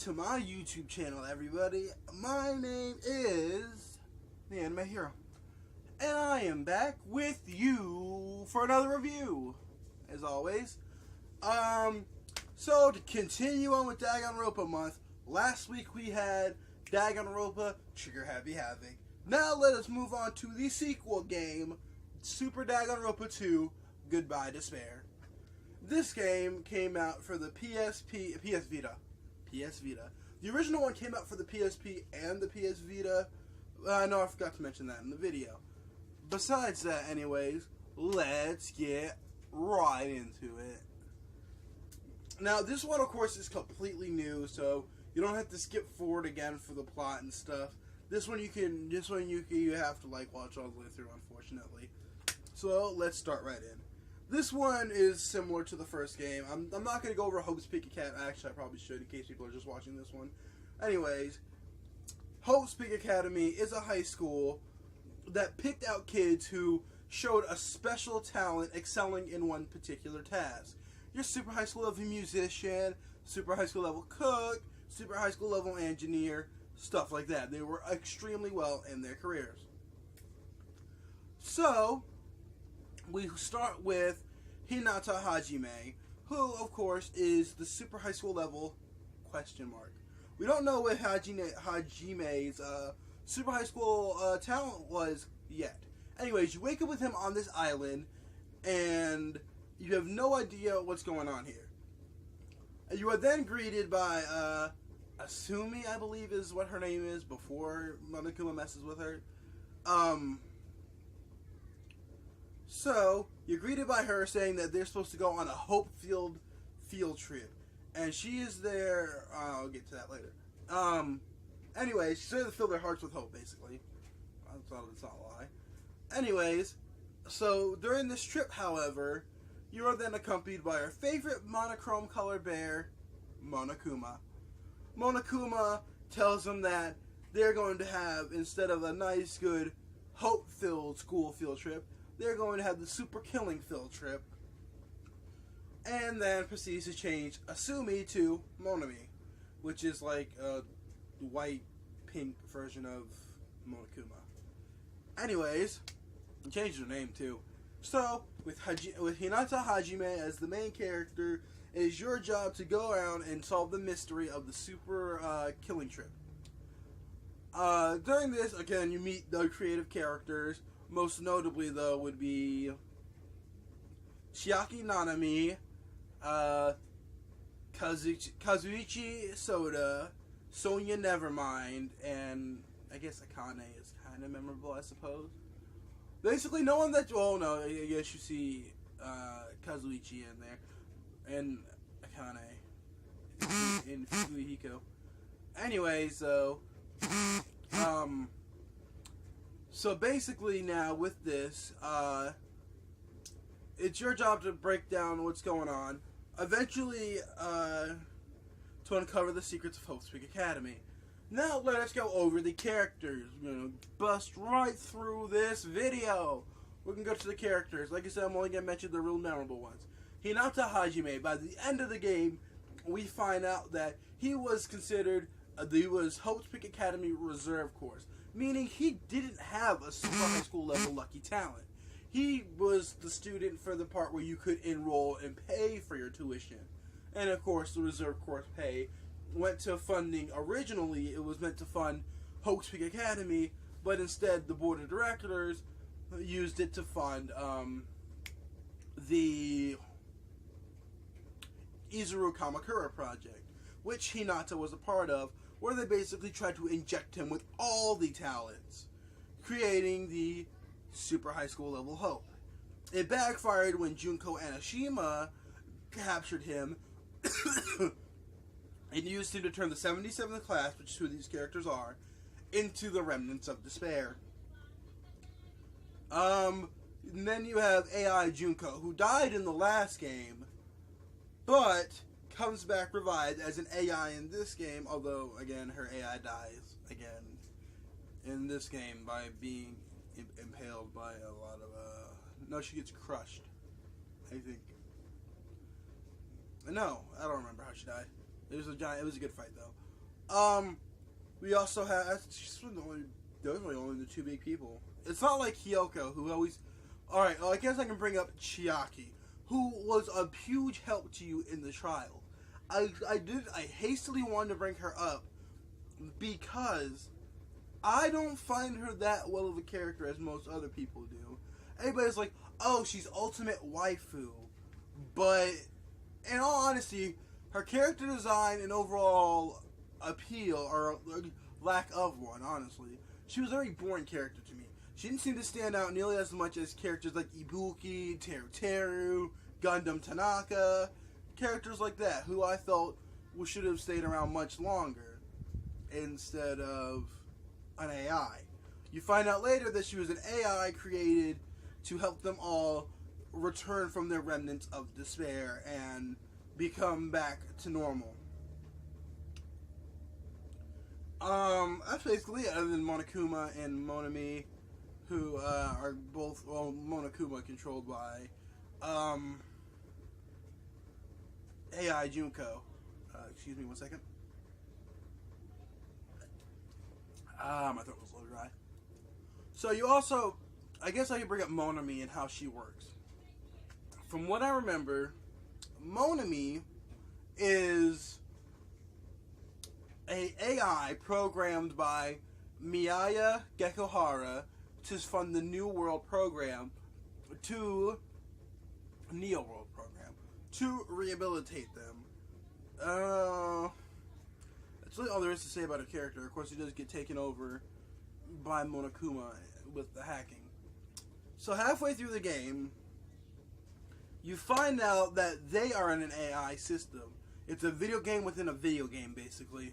to my YouTube channel, everybody. My name is the Anime Hero, and I am back with you for another review, as always. So to continue on with Danganronpa Month, last week we had Danganronpa Trigger Happy Havoc. Now let us move on to the sequel game, Super Danganronpa 2, Goodbye Despair. This game came out for the PS Vita. The original one came out for the PSP and the PS Vita. No, I forgot to mention that in the video. Besides that, anyways, let's get right into it. Now, this one, of course, is completely new, so you don't have to skip forward again for the plot and stuff. This one you have to watch all the way through, unfortunately. So let's start right in. This one is similar to the first game. I'm not going to go over Hope's Peak Academy. Actually, I probably should in case people are just watching this one. Anyways, Hope's Peak Academy is a high school that picked out kids who showed a special talent excelling in one particular task. Your super high school level musician, super high school level cook, super high school level engineer, stuff like that. They were extremely well in their careers. So we start with Hinata Hajime, who, of course, is the super high school level ? We don't know what Hajime's super high school talent was yet. Anyways, you wake up with him on this island, and you have no idea what's going on here. And you are then greeted by Asumi, I believe is what her name is, before Monokuma messes with her. So, you're greeted by her saying that they're supposed to go on a Hope-filled field trip. And she is there, I'll get to that later. Anyways, she's there to fill their hearts with hope, basically. I thought it's not a lie. Anyways, so during this trip, however, you are then accompanied by our favorite monochrome colored bear, Monokuma. Monokuma tells them that they're going to have, instead of a nice, good, hope-filled school field trip, they're going to have the super killing field trip. And then proceeds to change Asumi to Monami, which is like a white-pink version of Monokuma. Anyways, he changed her name too. So, with Hinata Hajime as the main character, it is your job to go around and solve the mystery of the super killing trip. During this, again, you meet the creative characters. Most notably, though, would be Chiaki Nanami, Kazuichi Soda, Sonya Nevermind, and I guess Akane is kind of memorable, I suppose. Basically, no one that... Oh, no, I guess you see Kazuichi in there, and Akane, in Fukuhiko. Anyways, so basically now with this, it's your job to break down what's going on. Eventually, to uncover the secrets of Hope's Peak Academy. Now let us go over the characters. We're going to bust right through this video. We can go to the characters. Like I said, I'm only going to mention the real memorable ones. Hinata Hajime, by the end of the game, we find out that he was considered, he was Hope's Peak Academy Reserve Course. Meaning he didn't have a super high school level lucky talent. He was the student for the part where you could enroll and pay for your tuition. And of course, the reserve course pay went to funding. Originally, it was meant to fund Hope's Peak Academy, but instead the board of directors used it to fund the Izuru Kamakura project, which Hinata was a part of, where they basically tried to inject him with all the talents, creating the super high school level Hope. It backfired when Junko Anashima captured him and used him to turn the 77th class, which is who these characters are, into the remnants of despair. And then you have AI Junko, who died in the last game, but comes back revived as an AI in this game, although, again, her AI dies, again, in this game by being impaled by a lot of, no, she gets crushed, I think. No, I don't remember how she died. It was a good fight, though. We also have, those were only the two big people. It's not like Hyoko, who always, alright, well, I guess I can bring up Chiaki, who was a huge help to you in the trial. I hastily wanted to bring her up because I don't find her that well of a character as most other people do. Everybody's like, oh, she's ultimate waifu. But, in all honesty, her character design and overall appeal, or lack of one, honestly, she was a very boring character to me. She didn't seem to stand out nearly as much as characters like Ibuki, Teru, Gundam Tanaka, characters like that, who I felt should have stayed around much longer instead of an AI. You find out later that she was an AI created to help them all return from their remnants of despair and become back to normal. That's basically it, other than Monokuma and Monami, who are both, well, Monokuma controlled by AI Junko. Excuse me one second. My throat was a little dry. So you also, I guess I can bring up Monami and how she works. From what I remember, Monami is a AI programmed by Miyaya Gekohara to fund the New World program to Neo World program to rehabilitate them. That's really all there is to say about her character. Of course, he does get taken over by Monokuma with the hacking. So halfway through the game, you find out that they are in an AI system. It's a video game within a video game, basically.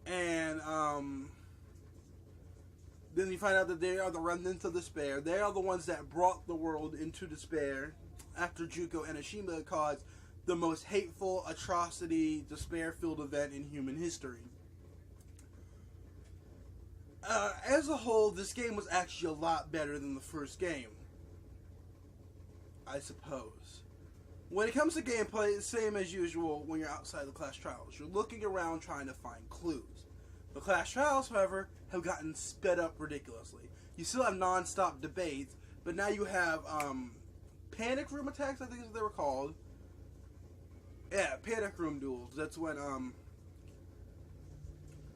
And then you find out that they are the remnants of despair. They are the ones that brought the world into despair after Junko Enoshima caused the most hateful, atrocity, despair-filled event in human history. As a whole, this game was actually a lot better than the first game, I suppose. When it comes to gameplay, it's the same as usual when you're outside the class trials. You're looking around trying to find clues. The class trials, however, have gotten sped up ridiculously. You still have non-stop debates, but now you have panic room attacks, I think is what they were called. Yeah, panic room duels. That's when,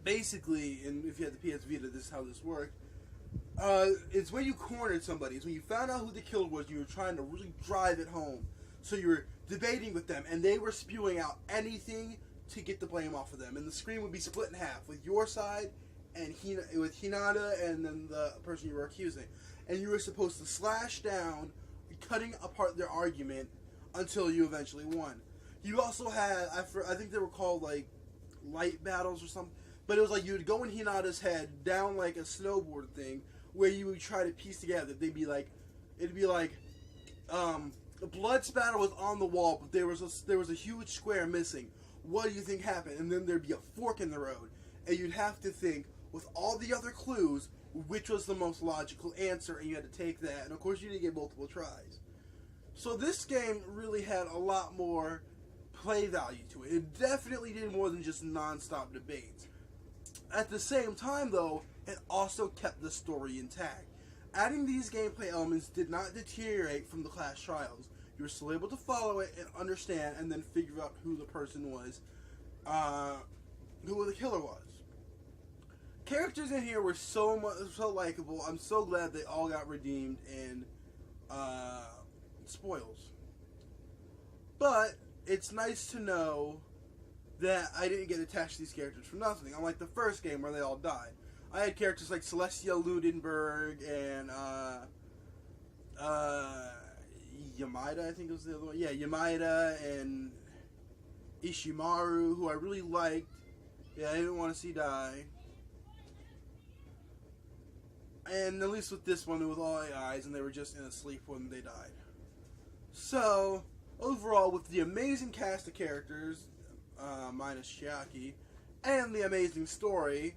basically, and if you had the PS Vita, this is how this worked. It's when you cornered somebody. It's when you found out who the killer was, you were trying to really drive it home. So you were debating with them, and they were spewing out anything to get the blame off of them. And the screen would be split in half, with your side, and with Hinata, and then the person you were accusing. And you were supposed to slash down, cutting apart their argument, until you eventually won. You also had, I think they were called, like, light battles or something. But it was like you would go in Hinata's head down like a snowboard thing where you would try to piece together. It'd be like, the blood spatter was on the wall, but there was a huge square missing. What do you think happened? And then there'd be a fork in the road. And you'd have to think, with all the other clues, which was the most logical answer, and you had to take that. And of course you didn't get multiple tries. So this game really had a lot more play value to it. It definitely did more than just non-stop debates. At the same time, though, it also kept the story intact. Adding these gameplay elements did not deteriorate from the class trials. You were still able to follow it and understand, and then figure out who the person was, who the killer was. Characters in here were so likable. I'm so glad they all got redeemed in spoils. But it's nice to know that I didn't get attached to these characters for nothing, unlike the first game where they all died. I had characters like Celestia Ludenberg and Yamada, I think was the other one. Yeah, Yamada and Ishimaru, who I really liked. Yeah, I didn't want to see die. And at least with this one, it was all AIs, and they were just in a sleep when they died. So, overall, with the amazing cast of characters, minus Chiaki, and the amazing story,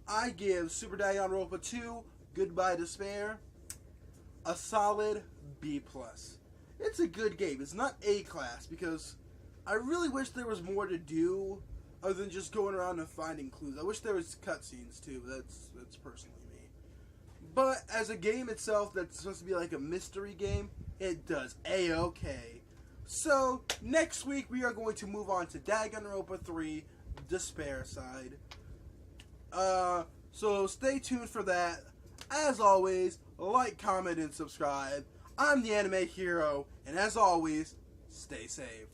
I give Super Danganronpa 2, Goodbye Despair, a solid B+. It's a good game. It's not A class, because I really wish there was more to do, other than just going around and finding clues. I wish there was cutscenes too, but that's personally me. But as a game itself that's supposed to be like a mystery game, it does A-okay. So, next week we are going to move on to Danganronpa 3, Despair Side. So stay tuned for that. As always, like, comment, and subscribe. I'm the Anime Hero, and as always, stay saved.